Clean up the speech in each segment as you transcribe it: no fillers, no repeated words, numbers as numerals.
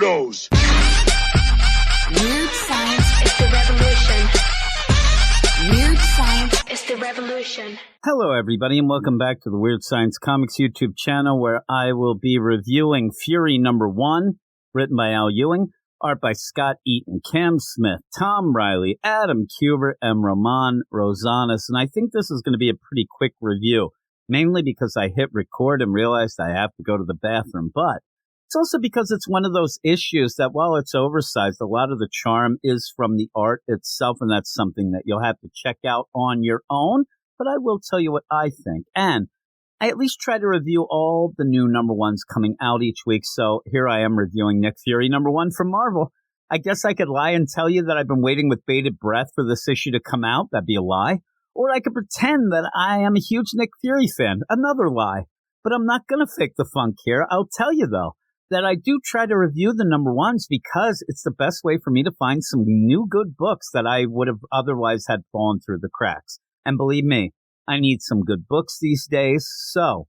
weirdos. Weird science is the revolution. Weird science is the revolution. Hello, everybody, and welcome back to the Weird Science Comics YouTube channel, where I will be reviewing Fury #1, written by Al Ewing, art by Scott Eaton, Cam Smith, Tom Riley, Adam Kubert, and Roman Rosanas. And I think this is going to be a pretty quick review, mainly because I hit record and realized I have to go to the bathroom. But it's also because it's one of those issues that, while it's oversized, a lot of the charm is from the art itself, and that's something that you'll have to check out on your own. But I will tell you what I think. And I at least try to review all the new #1s coming out each week. So here I am reviewing Nick Fury #1 from Marvel. I guess I could lie and tell you that I've been waiting with bated breath for this issue to come out. That'd be a lie. Or I could pretend that I am a huge Nick Fury fan. Another lie. But I'm not going to fake the funk here. I'll tell you, though, that I do try to review the #1s because it's the best way for me to find some new good books that I would have otherwise had fallen through the cracks. And believe me, I need some good books these days. So,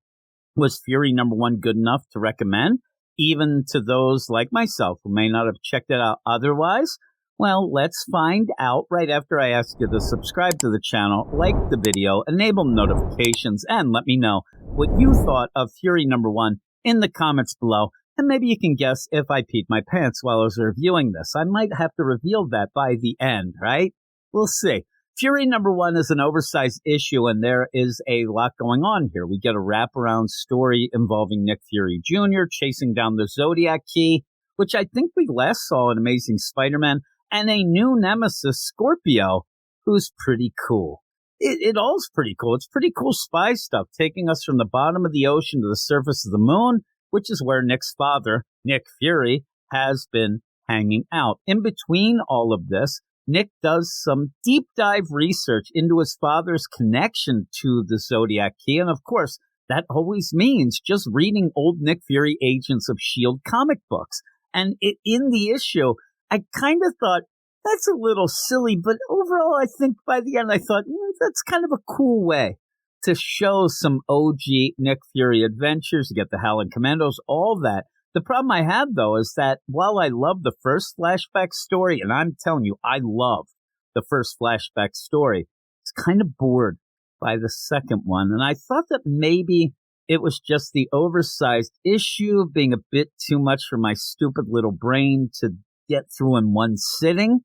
was Fury #1 good enough to recommend, even to those like myself who may not have checked it out otherwise? Well, let's find out right after I ask you to subscribe to the channel, like the video, enable notifications, and let me know what you thought of Fury #1 in the comments below. And maybe you can guess if I peed my pants while I was reviewing this. I might have to reveal that by the end, right? We'll see. Fury #1 is an oversized issue, and there is a lot going on here. We get a wraparound story involving Nick Fury Jr. chasing down the Zodiac Key, which I think we last saw in Amazing Spider-Man, and a new nemesis, Scorpio, who's pretty cool. It all's pretty cool. It's pretty cool spy stuff, taking us from the bottom of the ocean to the surface of the moon, which is where Nick's father, Nick Fury, has been hanging out. In between all of this, Nick does some deep dive research into his father's connection to the Zodiac Key. And of course, that always means just reading old Nick Fury Agents of S.H.I.E.L.D. comic books. And in the issue, I kind of thought, that's a little silly. But overall, I think by the end, I thought, that's kind of a cool way to show some OG Nick Fury adventures. You get the Howling Commandos, all that. The problem I have, though, is that while I love the first flashback story, and I'm telling you, I love the first flashback story, it's kind of bored by the second one. And I thought that maybe it was just the oversized issue being a bit too much for my stupid little brain to get through in one sitting,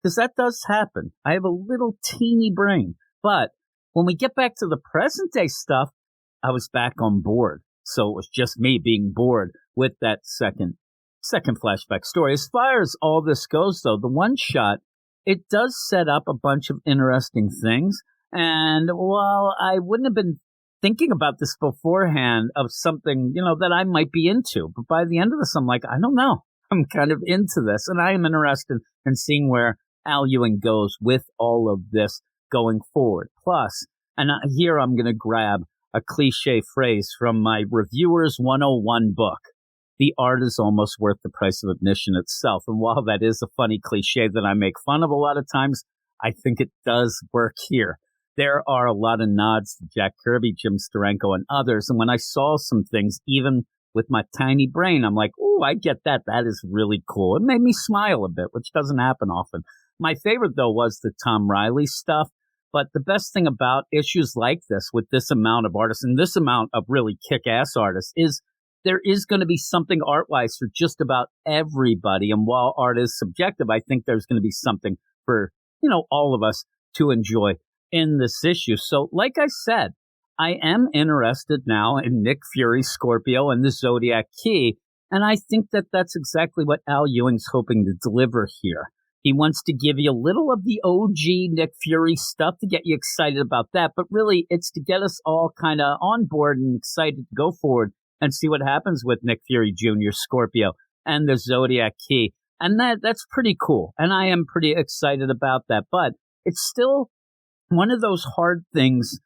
because that does happen. I have a little teeny brain. But when we get back to the present day stuff, I was back on board. So it was just me being bored with that second flashback story. As far as all this goes, though, the one shot, it does set up a bunch of interesting things. And while I wouldn't have been thinking about this beforehand of something, that I might be into, but by the end of this, I'm like, I don't know. I'm kind of into this. And I am interested in seeing where Al Ewing goes with all of this going forward. Plus, and here I'm going to grab a cliche phrase from my Reviewers 101 book. The art is almost worth the price of admission itself. And while that is a funny cliche that I make fun of a lot of times, I think it does work here. There are a lot of nods to Jack Kirby, Jim Steranko, and others. And when I saw some things, even with my tiny brain, I'm like, oh, I get that. That is really cool. It made me smile a bit, which doesn't happen often. My favorite, though, was the Tom Riley stuff. But the best thing about issues like this, with this amount of artists and this amount of really kick-ass artists, is there is going to be something art-wise for just about everybody. And while art is subjective, I think there's going to be something for, all of us to enjoy in this issue. So, like I said, I am interested now in Nick Fury, Scorpio, and the Zodiac Key. And I think that that's exactly what Al Ewing's hoping to deliver here. He wants to give you a little of the OG Nick Fury stuff to get you excited about that. But really, it's to get us all kind of on board and excited to go forward and see what happens with Nick Fury Jr., Scorpio, and the Zodiac Key. And that's pretty cool. And I am pretty excited about that. But it's still one of those hard things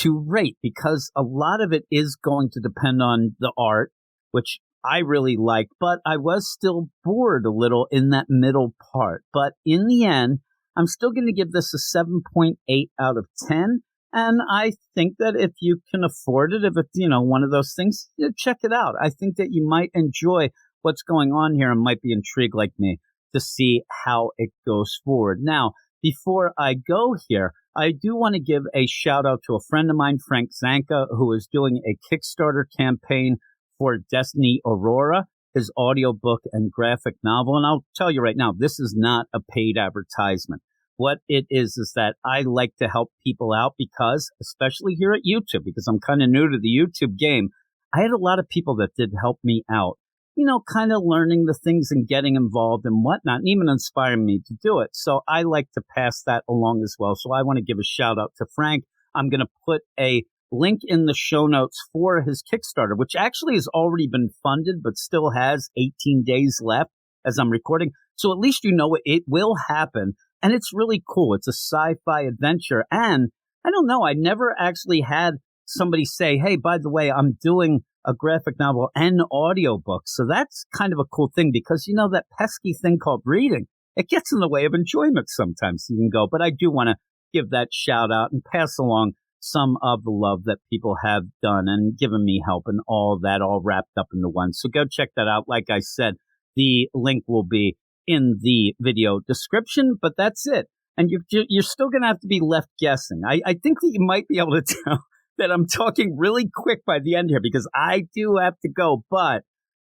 to rate, because a lot of it is going to depend on the art, which I really liked, but I was still bored a little in that middle part. But in the end, I'm still going to give this a 7.8 out of 10. And I think that if you can afford it, if it's, one of those things, check it out. I think that you might enjoy what's going on here and might be intrigued like me to see how it goes forward. Now, before I go here, I do want to give a shout out to a friend of mine, Frank Zanka, who is doing a Kickstarter campaign for Destiny Aurora, his audiobook and graphic novel. And I'll tell you right now, this is not a paid advertisement. What it is that I like to help people out because, especially here at YouTube, because I'm kind of new to the YouTube game, I had a lot of people that did help me out, you know, kind of learning the things and getting involved and whatnot, and even inspiring me to do it. So I like to pass that along as well. So I want to give a shout out to Frank. I'm going to put a link in the show notes for his Kickstarter, which actually has already been funded, but still has 18 days left as I'm recording. So at least you know it will happen. And it's really cool. It's a sci-fi adventure. And I don't know, I never actually had somebody say, hey, by the way, I'm doing a graphic novel and audiobook. So that's kind of a cool thing because, you know, that pesky thing called reading, it gets in the way of enjoyment sometimes. You can go, but I do want to give that shout out and pass along some of the love that people have done and given me help and all that all wrapped up into one. So go check that out. Like I said, the link will be in the video description, but that's it. And you're still going to have to be left guessing. I think that you might be able to tell that I'm talking really quick by the end here because I do have to go. But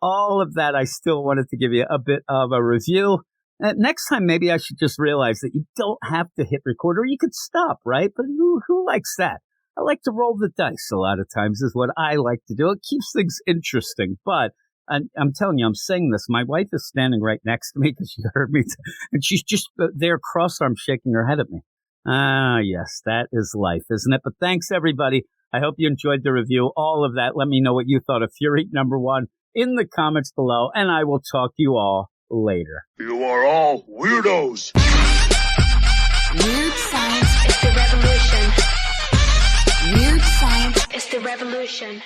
all of that, I still wanted to give you a bit of a review. Next time, maybe I should just realize that you don't have to hit record or you could stop, right? But who likes that? I like to roll the dice a lot of times is what I like to do. It keeps things interesting. But I'm telling you, I'm saying this. My wife is standing right next to me because she heard me. And she's just there cross-armed shaking her head at me. Ah, yes, that is life, isn't it? But thanks, everybody. I hope you enjoyed the review. All of that. Let me know what you thought of Fury #1 in the comments below. And I will talk to you all later. You are all weirdos. Weird science is the revolution. Weird science is the revolution.